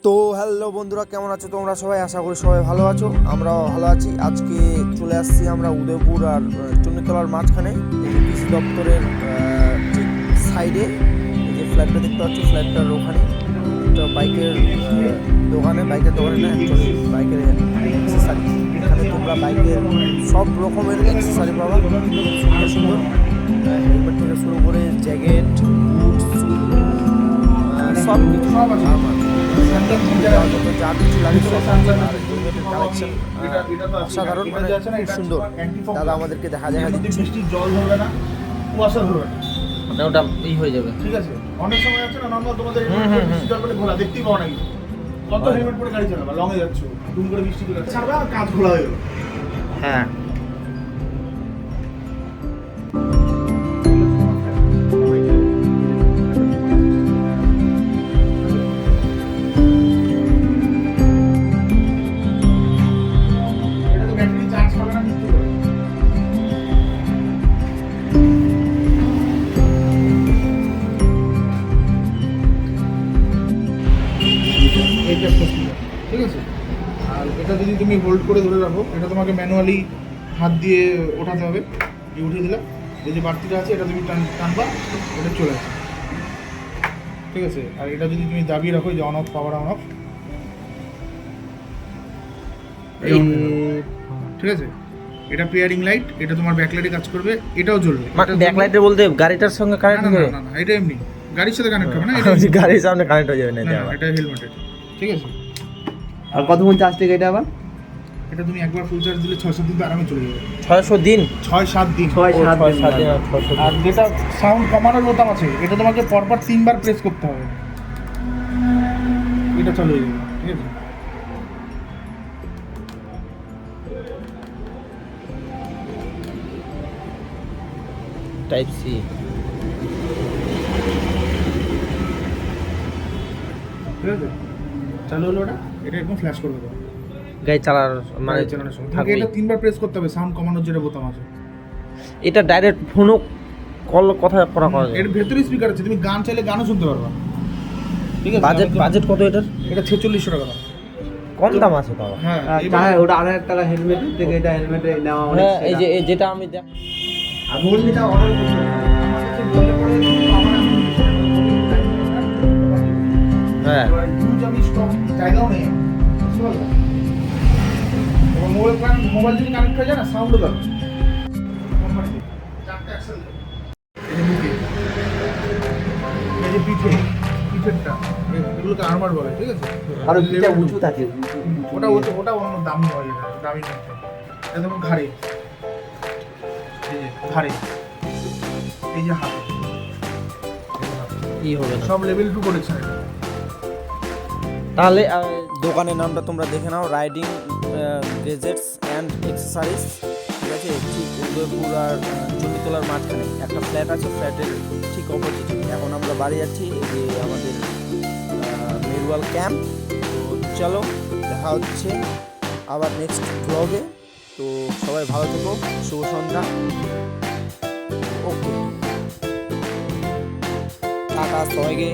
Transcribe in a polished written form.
তো হ্যালো বন্ধুরা, কেমন আছো তোমরা সবাই? আশা করি সবাই ভালো আছো, আমরাও ভালো আছি। আজকে চলে আসছি আমরা উদয়পুর আর চণ্ডীতলার মাঝখানে, এই যে কৃষি দপ্তরের ঠিক সাইডে এই যে ফ্ল্যাটটা দেখতে পাচ্ছ, ফ্ল্যাটটার ওখানে একটা বাইকের দোকানে, বাইকের দোকানে না, অ্যাকচুয়ালি বাইকের অ্যাক্সেসারি। এখানে তোমরা বাইকের সব রকমের অ্যাক্সেসারি পাবা, সুন্দর সুন্দর হেলমেট থেকে শুরু করে জ্যাকেট, বুট, সব কিছু যা কিছু লাগে সব কালেকশন অসাধারণ, মানে খুব সুন্দর। দাদা আমাদেরকে দেখা দিচ্ছে, জল ধরবে না, কুয়াশা ধরবে না, মানে ওটা এই হয়ে যাবে। ঠিক আছে? অনেক সময় আছে না, নর্মাল তোমাদের বৃষ্টি জল পড়লে ঘোলা দেখতেই পাও না, কত হেলমেট পরে গাড়ি চালাবা, লং এ যাচ্ছ, দুম করে বৃষ্টি চলে ছাড়বা, কাঁচ খোলা হয়ে গেল। হ্যাঁ, ঠিক আছে? আর এটা যদি তুমি হোল্ড করে ধরে রাখো, এটা তোমাকে ম্যানুয়ালি হাত দিয়ে ওঠাতে হবে। এই উঠিয়ে দিলাম, এই যে বাড়তিটা আছে এটা তুমি টানবা, এটা চলে আসবে, ঠিক আছে? আর এটা যদি তুমি দাবিয়ে রাখো, যে on of, power on of, ঠিক আছে? এটা পেয়ারিং লাইট, এটা তোমার ব্যাকলাইটে কাজ করবে, এটাও জ্বলবে। ব্যাকলাইটে বলতে গাড়িটার সঙ্গে কানেক্ট হবে? না, এটা এমনি গাড়ির সাথে কানেক্ট হবে না, গাড়ির সামনে কানেক্ট হয়ে যাবে না, এটা হেলমেটের, ঠিক আছে? আর কতক্ষণ চার্জ থেকে এটা আবার? এটা তুমি একবার ফুল চার্জ দিলে 6-7 দিন আরামে চলে যাবে। 600 দিন? 6-7 দিন। 6-7 দিন। আর যেটা সাউন্ড কমানোর বোতাম আছে, এটা তোমাকে পরপর 3 বার প্রেস করতে হবে, এটা চালু হয়ে যাবে, ঠিক আছে? Type C. ঠিক আছে, চালু হলো ওটা, এটা এরকম ফ্ল্যাশ করবে তো গাড়ি চালার মানে গাড়ি চালানোর সময় থাকবে। এটা 3 বার প্রেস করতে হবে, সাউন্ড কমানোর যেটা বোতাম আছে। এটা ডাইরেক্ট ফোনও কল কথা করা যায়। এর ভেতরে স্পিকার আছে, তুমি গান চাইলে গানও শুনতে পারবা, ঠিক আছে? বাজেট কত এটার? এটা 4600 টাকা দাম। কম দাম আছে তো। হ্যাঁ, তাহলে ওটা 1000 টাকা হেলমেট থেকে এটা হেলমেটে নেওয়া অনেক। হ্যাঁ, এই যে যেটা আমি আর বললিটা অর্ডার করতে হ্যাঁ, আমি স্টক জায়গাও নেই, বুঝতে পারলে? এবং মোবাইল যদি কানেক্ট হয়ে যায় না, সাউন্ডও দাও। চারটে অ্যাক্সেল দাও, এই যে মুখে, এই যে পিঠেরটা, এগুলোকে আর্মার বলে, ঠিক আছে? আর পিঠটা উঁচু থাকে, ওটা অন্য দামি হয়, এটা দামি নয়। এটা দেখো ঘাড়ে, এই যে ঘাড়ে, এই যে হাতে, কি হবে না সব লেভেল 2 প্রোটেকশন এটা। তাহলে দোকানের নামটা তোমরা দেখে নাও, রাইডিং গেজেটস অ্যান্ড অ্যাক্সেসরিজ, ঠিক আছে? ঠিক উদয়পুর আর চণ্ডীতলার মাঝখানে একটা ফ্ল্যাট আছে, ফ্ল্যাটের ঠিক অপোজিটে। এখন আমরা বাড়ি যাচ্ছি, এই যে আমাদের মেরুয়াল ক্যাম্প। তো চলো, দেখা হচ্ছে আবার নেক্সট ব্লগে। তো সবাই ভালো থেকো, শুভ সন্ধ্যা, ওকে, টাটা সবাইকে।